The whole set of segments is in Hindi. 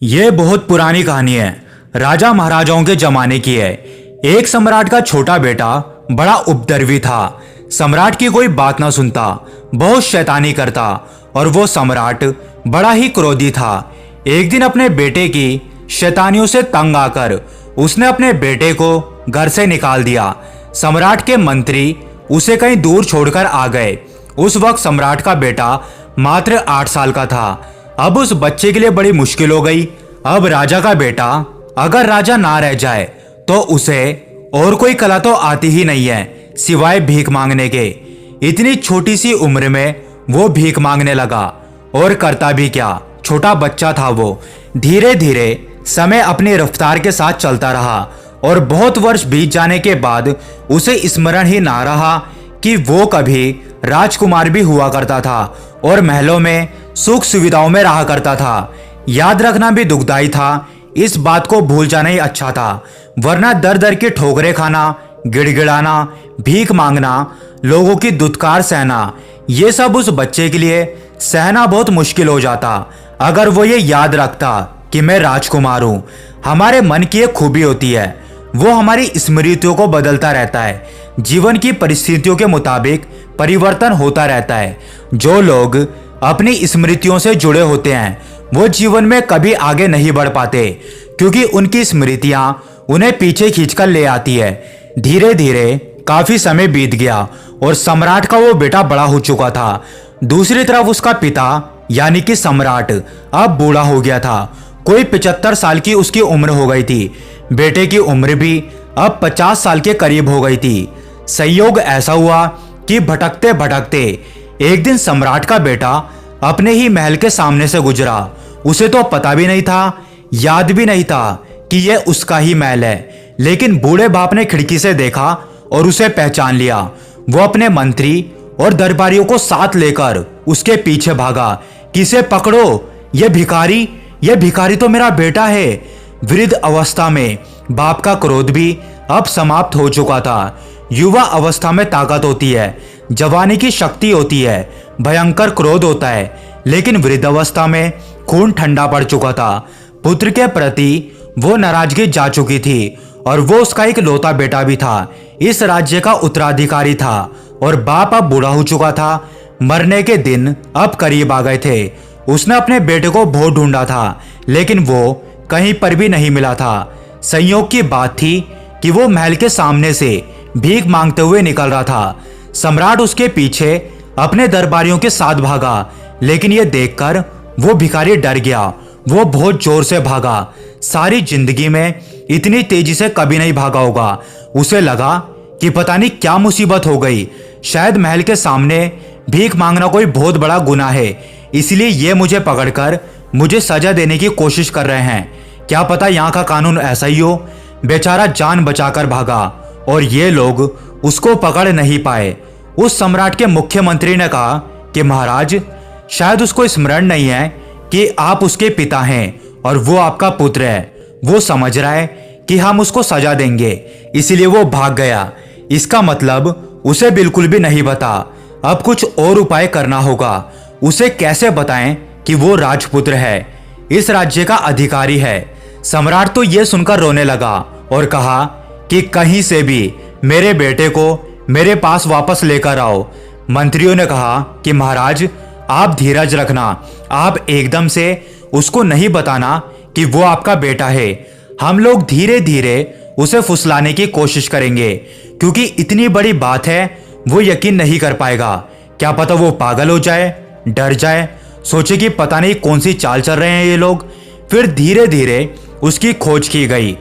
ये बहुत पुरानी कहानी है। राजा महाराजाओं के जमाने की है। एक सम्राट का छोटा बेटा बड़ा उपद्रवी था। सम्राट की कोई बात ना सुनता, बहुत शैतानी करता और वो सम्राट बड़ा ही क्रोधी था। एक दिन अपने बेटे की शैतानियों से तंग आकर उसने अपने बेटे को घर से निकाल दिया। सम्राट के मंत्री उसे कहीं दूर छोड़कर आ गए। उस वक्त सम्राट का बेटा मात्र 8 साल का था। अब उस बच्चे के लिए बड़ी मुश्किल हो गई। अब राजा का बेटा अगर राजा ना रह जाए तो उसे और कोई कला तो आती ही नहीं है सिवाय भीख मांगने के। इतनी छोटी सी उम्र में वो भीख मांगने लगा और करता भी क्या, छोटा बच्चा था वो। धीरे धीरे समय अपनी रफ्तार के साथ चलता रहा और बहुत वर्ष बीत जाने के बाद उसे स्मरण ही ना रहा कि वो कभी राजकुमार भी हुआ करता था और महलों में सुख सुविधाओं में रहा करता था। याद रखना भी दुखदाई था, इस बात को भूल जाना ही अच्छा था, वरना दर दर की ठोकरें खाना, गिड़गिड़ाना, भीख मांगना, लोगों की दुत्कार सहना, ये सब उस बच्चे के लिए सहना बहुत मुश्किल हो जाता अगर वो ये याद रखता कि मैं राजकुमार हूँ। हमारे मन की एक खूबी होती है, वो हमारी स्मृतियों को बदलता रहता है। जीवन की परिस्थितियों के मुताबिक परिवर्तन होता रहता है। जो लोग अपनी स्मृतियों से जुड़े होते हैं वो जीवन में कभी आगे नहीं बढ़ पाते, क्योंकि उनकी स्मृतियां उन्हें पीछे खींचकर ले आती है। धीरे धीरे काफी समय बीत गया और सम्राट का वो बेटा बड़ा हो चुका था। दूसरी तरफ उसका पिता यानी कि सम्राट अब बूढ़ा हो गया था। कोई 75 साल की उसकी उम्र हो गई थी। बेटे की उम्र भी अब 50 साल के करीब हो गई थी। संयोग ऐसा हुआ कि भटकते भटकते एक दिन सम्राट का बेटा अपने ही महल के सामने से गुजरा। उसे तो पता भी नहीं था, याद भी नहीं था कि यह उसका ही महल है, लेकिन बूढ़े बाप ने खिड़की से देखा और उसे पहचान लिया। वो अपने मंत्री और दरबारियों को साथ लेकर उसके पीछे भागा कि इसे पकड़ो, यह भिखारी तो मेरा बेटा है। वृद्ध अवस्था में बाप का क्रोध भी अब समाप्त हो चुका था। युवा अवस्था में ताकत होती है, जवानी की शक्ति होती है, भयंकर क्रोध होता है, लेकिन वृद्धावस्था में खून ठंडा पड़ चुका था। पुत्र के प्रति वो नाराजगी जा चुकी थी और वो उसका एक लौता बेटा भी था। इस राज्य का उत्तराधिकारी था और बाप अब बूढ़ा हो चुका था। मरने के दिन अब करीब आ गए थे। उसने अपने बेटे को बहुत ढूंढा था, लेकिन वो कहीं पर भी नहीं मिला था। संयोग की बात थी कि वो महल के सामने से भीख मांगते हुए निकल रहा था। सम्राट उसके पीछे अपने दरबारियों के साथ भागा, लेकिन यह देखकर वो भिखारी डर गया। वो बहुत जोर से भागा, सारी जिंदगी में इतनी तेजी से कभी नहीं भागा होगा। उसे लगा कि पता नहीं क्या मुसीबत हो गई, शायद महल के सामने भीख मांगना कोई बहुत बड़ा गुनाह है, इसलिए ये मुझे पकड़कर मुझे सजा देने की कोशिश कर रहे हैं। क्या पता यहाँ का कानून ऐसा ही हो। बेचारा जान बचाकर भागा और ये लोग उसको पकड़ नहीं पाए। उस सम्राट के मुख्यमंत्री ने कहा कि महाराज, शायद उसको स्मरण नहीं है कि आप उसके पिता हैं और वो आपका पुत्र है। वो समझ रहा है कि हम उसको सजा देंगे, इसीलिए वो भाग गया। इसका मतलब उसे बिल्कुल भी नहीं पता। अब कुछ और उपाय करना होगा। उसे कैसे बताएं कि वो राजपुत्र है, इस राज्य का अधिकारी है। सम्राट तो ये सुनकर रोने लगा और कहा कि कहीं से भी मेरे बेटे को मेरे पास वापस लेकर आओ। मंत्रियों ने कहा कि महाराज, आप धीरज रखना, आप एकदम से उसको नहीं बताना कि वो आपका बेटा है। हम लोग धीरे धीरे उसे फुसलाने की कोशिश करेंगे, क्योंकि इतनी बड़ी बात है, वो यकीन नहीं कर पाएगा। क्या पता वो पागल हो जाए, डर जाए, सोचे कि पता नहीं कौन सी चाल चल रहे हैं ये लोग। फिर धीरे धीरे उसकी खोज की गई।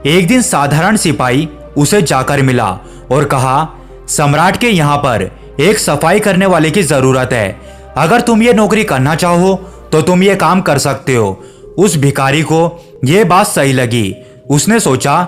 एक दिन साधारण सिपाही उसे जाकर मिला और कहा, सम्राट के यहाँ पर एक सफाई करने वाले की जरूरत है। अगर तुम ये नौकरी करना चाहो तो तुम ये काम कर सकते हो। उस भिखारी को ये बात सही लगी। उसने सोचा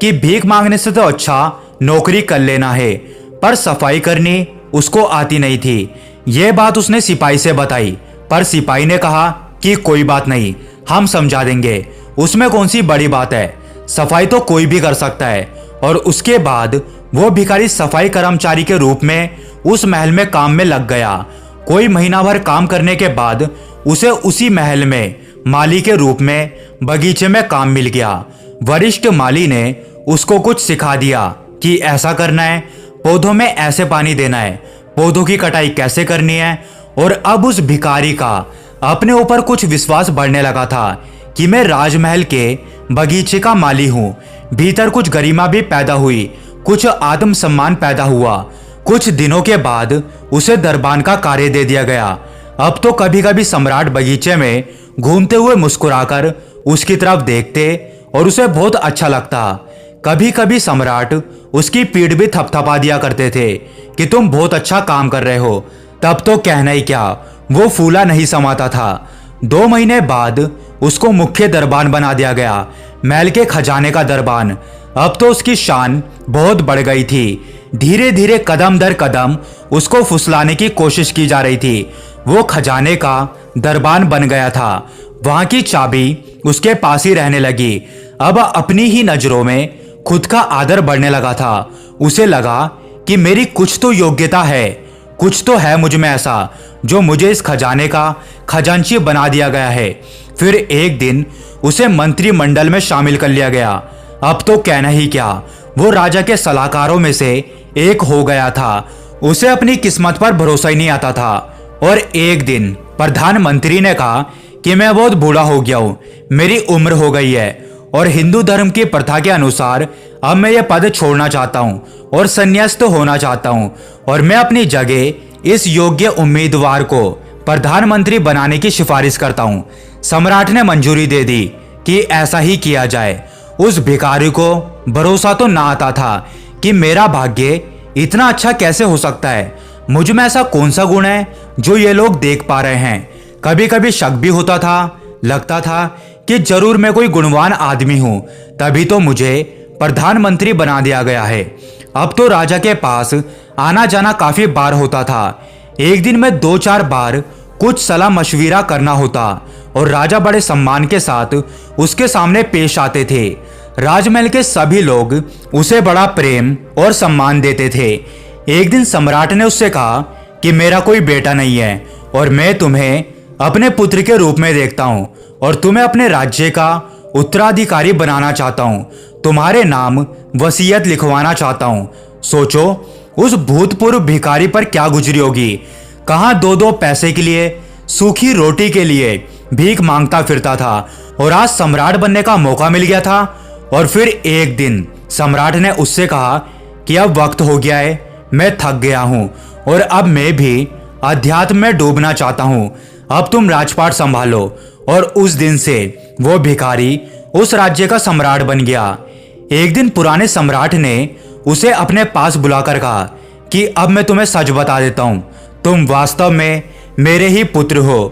कि भीख मांगने से तो अच्छा नौकरी कर लेना है, पर सफाई करनी उसको आती नहीं थी। ये बात उसने सिपाही से बताई, पर सिपाही ने कहा कि कोई बात नहीं, हम समझा देंगे, उसमें कौन सी बड़ी बात है, सफाई तो कोई भी कर सकता है। और उसके बाद वो भिखारी सफाई कर्मचारी के रूप में उस महल में काम में लग गया कोई महीना भर काम करने के बाद उसे उसी महल में माली के रूप में बगीचे में काम मिल गया। वरिष्ठ माली ने उसको कुछ सिखा दिया कि ऐसा करना है, पौधों में ऐसे पानी देना है, पौधों की कटाई कैसे करनी है। और अब उस भिखारी का अपने ऊपर कुछ विश्वास बढ़ने लगा था कि मैं राजमहल के बगीचे का माली हूँ। भीतर कुछ गरिमा भी पैदा हुई, कुछ आत्मसम्मान पैदा हुआ। कुछ दिनों के बाद उसे दरबान का कार्य दे दिया गया। अब तो कभी कभी सम्राट बगीचे में घूमते हुए मुस्कुराकर उसकी तरफ देखते और उसे बहुत अच्छा लगता। कभी कभी सम्राट उसकी पीठ भी थपथपा दिया करते थे कि तुम बहुत अच्छा काम कर रहे हो। तब तो कहना ही क्या, वो फूला नहीं समाता था। 2 महीने बाद उसको मुख्य दरबान बना दिया गया, महल के खजाने का दरबान। अब तो उसकी शान बहुत बढ़ गई थी। धीरे धीरे कदम दर कदम उसको फुसलाने की कोशिश की जा रही थी। वो खजाने का दरबान बन गया था, वहां की चाबी उसके पास ही रहने लगी। अब अपनी ही नजरों में खुद का आदर बढ़ने लगा था। उसे लगा कि मेरी कुछ तो योग्यता है, कुछ तो है मुझ में ऐसा जो मुझे इस खजाने का खजांची बना दिया गया है। फिर एक दिन उसे मंत्रिमंडल में शामिल कर लिया गया। अब तो कहना ही क्या, वो राजा के सलाहकारों में से एक हो गया था। उसे अपनी किस्मत पर भरोसा ही नहीं आता था। और एक दिन प्रधानमंत्री ने कहा कि मैं बहुत बूढ़ा हो गया हूँ, मेरी उम्र हो गई है और हिंदू धर्म की प्रथा के अनुसार अब मैं ये पद छोड़ना चाहता हूँ और संन्यास्त होना चाहता हूँ और मैं अपनी जगह इस योग्य उम्मीदवार को प्रधानमंत्री बनाने की सिफारिश करता हूँ। सम्राट ने मंजूरी दे दी कि ऐसा ही किया जाए। उस भिखारी को भरोसा तो ना आता था कि मेरा भाग्य इतना अच्छा कैसे हो सकता है, मुझ में ऐसा कौन सा गुण है जो ये लोग देख पा रहे हैं। कभी कभी शक भी होता था, लगता था कि जरूर मैं कोई गुणवान आदमी हूं, तभी तो मुझे प्रधानमंत्री बना दिया गया है। अब तो राजा के पास आना जाना काफी बार होता था। एक दिन में 2-4 बार कुछ सलाह मशविरा करना होता और राजा बड़े सम्मान के साथ उसके सामने पेश आते थे। राजमहल के सभी लोग उसे बड़ा प्रेम और सम्मान देते थे। एक दिन सम्राट ने उससे कहा कि मेरा कोई बेटा नहीं है और मैं तुम्हें अपने पुत्र के रूप में देखता हूँ और तुम्हें अपने राज्य का उत्तराधिकारी बनाना चाहता हूँ। तुम्हारे नाम वसीयत लिखवाना चाहता हूँ। सोचो उस भूतपूर्व भिखारी पर क्या गुजरी होगी। कहाँ 2-2 पैसे के लिए, सूखी रोटी के लिए भीख मांगता फिरता था और आज सम्राट बनने का मौका मिल गया था। और फिर एक दिन सम्राट ने उससे कहा कि अब वक्त हो गया है, मैं थक गया हूँ और अब मैं भी अध्यात्म में डूबना चाहता हूँ, अब तुम राजपाट संभालो। और उस दिन से वो भिखारी उस राज्य का सम्राट बन गया। एक दिन पुराने सम्राट ने उसे अपने पास बुलाकर कहा कि अब मैं तुम्हें सच बता देता हूँ, तुम वास्तव में मेरे ही पुत्र हो,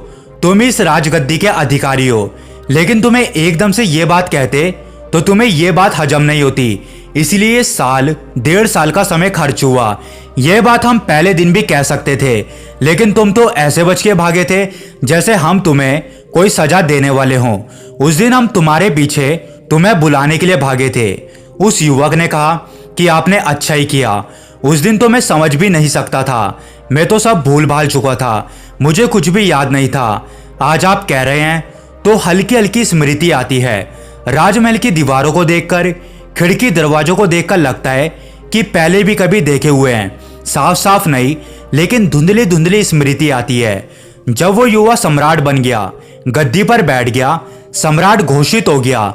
तुम इस राजगद्दी के अधिकारी हो। लेकिन तुम्हें एकदम से ये बात कहते तो तुम्हें ये बात हजम नहीं होती, इसलिए 1.5 साल का समय खर्च हुआ। यह बात हम पहले दिन भी कह सकते थे, लेकिन तुम तो ऐसे बच के भागे थे जैसे हम तुम्हें कोई सजा देने वाले हों। उस दिन हम तुम्हारे पीछे तुम्हें बुलाने के लिए भागे थे। उस युवक ने कहा कि आपने अच्छा ही किया, उस दिन तो मैं समझ भी नहीं सकता था, मैं तो सब भूल भाल चुका था, मुझे कुछ भी याद नहीं था। आज आप कह रहे हैं तो हल्की हल्की स्मृति आती है। राजमहल की दीवारों को देखकर, खिड़की दरवाजों को देखकर लगता है कि पहले भी कभी देखे हुए हैं, साफ साफ नहीं लेकिन धुंधली धुंधली स्मृति आती है। जब वो युवा सम्राट बन गया, गद्दी पर बैठ गया, सम्राट घोषित हो गया,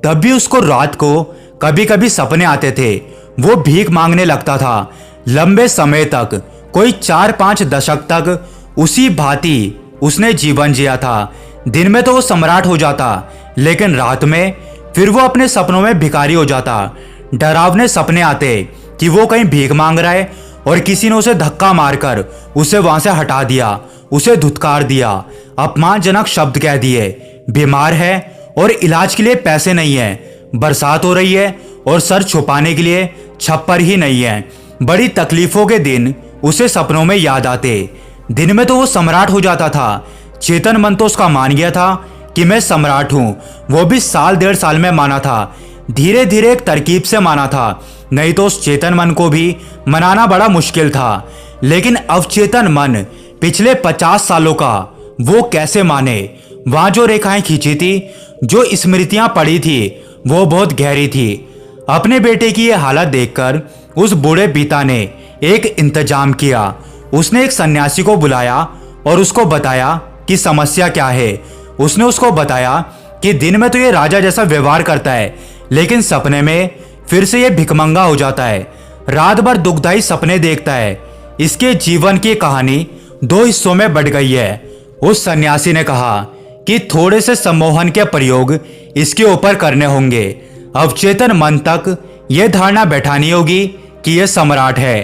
तब भी उसको रात को कभी कभी सपने आते थे। वो भीख मांगने लगता था। लंबे समय तक, कोई 4-5 दशक तक उसी भांति उसने जीवन जिया था। दिन में तो वो सम्राट हो जाता, लेकिन रात में फिर वो अपने सपनों में भिखारी हो जाता। डरावने सपने आते कि वो कहीं भीख मांग रहा है और किसी ने उसे धक्का मारकर उसे वहां से हटा दिया, उसे धुतकार दिया, अपमानजनक शब्द कह दिए, बीमार है और इलाज के लिए पैसे नहीं है, बरसात हो रही है और सर छुपाने के लिए छप्पर ही नहीं है। बड़ी तकलीफों के दिन उसे सपनों में याद आते। दिन में तो वो सम्राट हो जाता था। चेतन मन तो उसका मान गया था कि मैं सम्राट हूं, वो भी 1.5 साल में माना था। धीरे धीरे एक तरकीब से माना था, नहीं तो उस चेतन मन को भी मनाना बड़ा मुश्किल था। लेकिन अवचेतन मन पिछले 50 सालों का वो कैसे माने। वहां जो रेखाएं खींची थी, जो स्मृतियां पड़ी थी, वो बहुत गहरी थी। अपने बेटे की ये हालत देखकर उस बूढ़े पिता ने एक इंतजाम किया। उसने एक सन्यासी को बुलाया और उसको बताया कि समस्या क्या है। उसने उसको बताया कि दिन में तो ये राजा जैसा व्यवहार करता है, लेकिन सपने में फिर से ये भिखमंगा हो जाता है, रात भर दुखदाई सपने देखता है। इसके जीवन की कहानी 2 हिस्सों में बढ़ गई है। उस सन्यासी ने कहा कि थोड़े से सम्मोहन के प्रयोग इसके ऊपर करने होंगे। अवचेतन मन तक यह धारणा बैठानी होगी कि यह सम्राट है।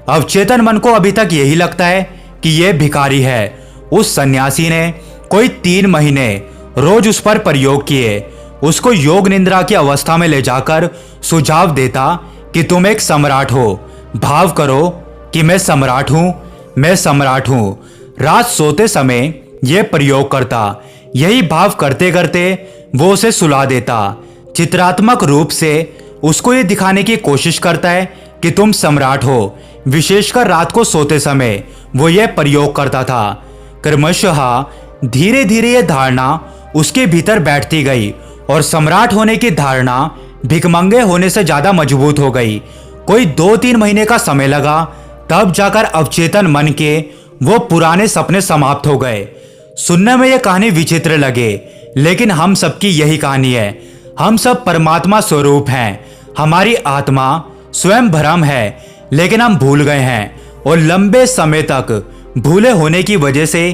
अवचेतन मन को अभी तक यही लगता है कि यह भिखारी है। उस सन्यासी ने कोई 3 महीने रोज उस पर प्रयोग किए। उसको योग निद्रा की अवस्था में ले जाकर सुझाव देता कि तुम एक सम्राट हो, भाव करो कि मैं सम्राट हूं, मैं सम्राट हूं। रात सोते समय यह प्रयोग करता। यही भाव करते करते वो उसे सुला देता। चित्रात्मक रूप से उसको ये दिखाने की कोशिश करता है कि तुम सम्राट हो। विशेषकर रात को सोते समय वो ये प्रयोग करता था। क्रमशः धीरे धीरे ये धारणा उसके भीतर बैठती गई और सम्राट होने की धारणा भिखमंगे होने से ज्यादा मजबूत हो गई। कोई 2-3 महीने का समय लगा, तब जाकर अवचेतन मन के वो पुराने सपने समाप्त हो गए। सुनने में ये कहानी विचित्र लगे, लेकिन हम सबकी यही कहानी है। हम सब परमात्मा स्वरूप हैं। हमारी आत्मा स्वयं भ्रम है, लेकिन हम भूल गए हैं और लंबे समय तक भूले होने की वजह से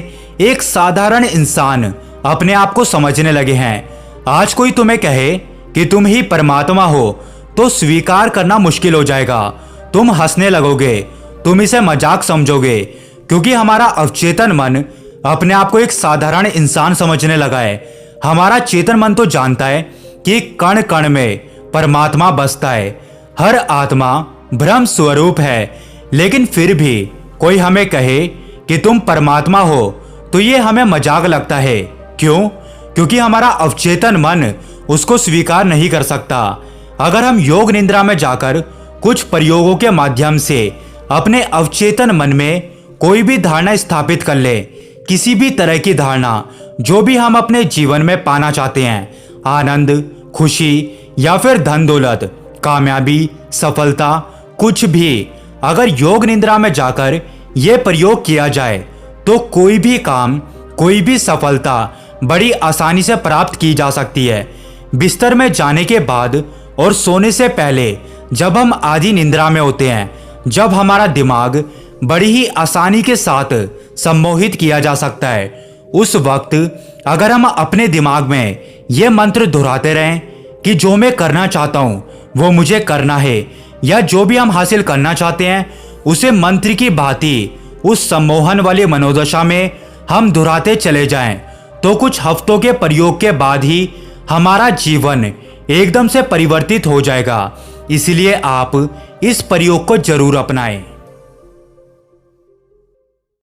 एक साधारण इंसान अपने आप को समझने लगे हैं। आज कोई तुम्हें कहे कि तुम ही परमात्मा हो तो स्वीकार करना मुश्किल हो जाएगा। तुम हंसने लगोगे, तुम इसे मजाक समझोगे, क्योंकि हमारा अवचेतन मन अपने आप को एक साधारण इंसान समझने लगा है। हमारा चेतन मन तो जानता है कि कण कण में परमात्मा बसता है। हर आत्मा ब्रह्म स्वरूप है, लेकिन फिर भी कोई हमें कहे कि तुम परमात्मा हो तो ये हमें मजाक लगता है। क्यों? क्योंकि हमारा अवचेतन मन उसको स्वीकार नहीं कर सकता। अगर हम योग निद्रा में जाकर कुछ प्रयोगों के माध्यम से अपने अवचेतन मन में कोई भी धारणा स्थापित कर ले, किसी भी तरह की धारणा जो भी हम अपने जीवन में पाना चाहते हैं, आनंद, खुशी या फिर धन दौलत, कामयाबी, सफलता, कुछ भी, अगर योग निद्रा में जाकर यह प्रयोग किया जाए तो कोई भी काम, कोई भी सफलता बड़ी आसानी से प्राप्त की जा सकती है। बिस्तर में जाने के बाद और सोने से पहले जब हम आधी निद्रा में होते हैं, जब हमारा दिमाग बड़ी ही आसानी के साथ सम्मोहित किया जा सकता है, उस वक्त अगर हम अपने दिमाग में यह मंत्र दोहराते रहें कि जो मैं करना चाहता हूं वो मुझे करना है, या जो भी हम हासिल करना चाहते हैं उसे मंत्र की भांति उस सम्मोहन वाली मनोदशा में हम दोहराते चले जाएं, तो कुछ हफ्तों के प्रयोग के बाद ही हमारा जीवन एकदम से परिवर्तित हो जाएगा। इसलिए आप इस प्रयोग को जरूर अपनाएं।